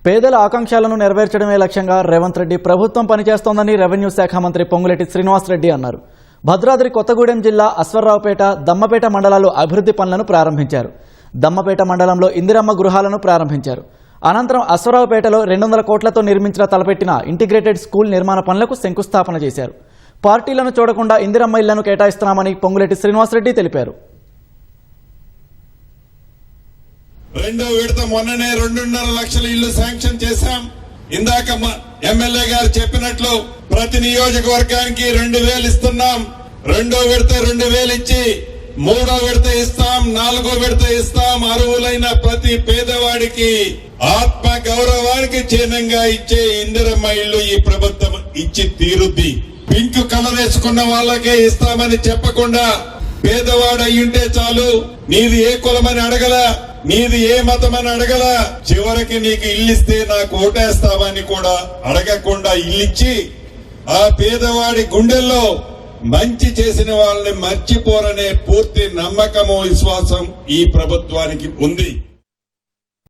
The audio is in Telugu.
పేదల ఆకాంక్షలను నెరవేర్చడమే లక్ష్యంగా రేవంత్ రెడ్డి ప్రభుత్వం పనిచేస్తోందని రెవెన్యూ శాఖ మంత్రి పొంగులేటి శ్రీనివాసరెడ్డి అన్నారు. భద్రాద్రి కొత్తగూడెం జిల్లా అశ్వరావుపేట, దమ్మపేట మండలాల్లో అభివృద్ధి పనులను ప్రారంభించారు. దమ్మపేట మండలంలో ఇందిరమ్మ గృహాలను ప్రారంభించారు. అనంతరం అశ్వరావుపేటలో 200 కోట్లతో నిర్మించిన తలపెట్టిన ఇంటిగ్రేటెడ్ స్కూల్ నిర్మాణ పనులకు శంకుస్థాపన చేశారు. పార్టీలను చూడకుండా ఇందిరమ్మ ఇళ్లను కేటాయిస్తున్నామని పొంగులేటి శ్రీనివాసరెడ్డి తెలిపారు. రెండో విడత మొన్ననే 2.5 లక్షల ఇళ్లు శాంక్షన్ చేశాం. ఇందాక ఎమ్మెల్యే గారు చెప్పినట్లు ప్రతి నియోజకవర్గానికి 2,000 ఇస్తున్నాం. రెండో విడత 2,000 ఇచ్చి, మూడో విడత ఇస్తాం, నాలుగో విడత ఇస్తాం. అర్హులైన ప్రతి పేదవాడికి ఆత్మ గౌరవానికి చిహ్నంగా ఇచ్చే ఇందిరమ్మ ఇళ్లు ఈ ప్రభుత్వం ఇచ్చి తీరుద్ది. పింక్ కలర్ వేసుకున్న వాళ్ళకే ఇస్తామని చెప్పకుండా, పేదవాడు అయ్యుంటే చాలు, నీది ఏ కులమని అడగల, నీది ఏ మతమని అడగల, చివరికి నీకు ఇల్లిస్తే నాకు ఓటేస్తామని కూడా అడగకుండా ఇల్లిచ్చి ఆ పేదవాడి గుండెల్లో మంచి చేసిన వాళ్ళని మర్చిపోరనే పూర్తి నమ్మకము, విశ్వాసం ఈ ప్రభుత్వానికి ఉంది.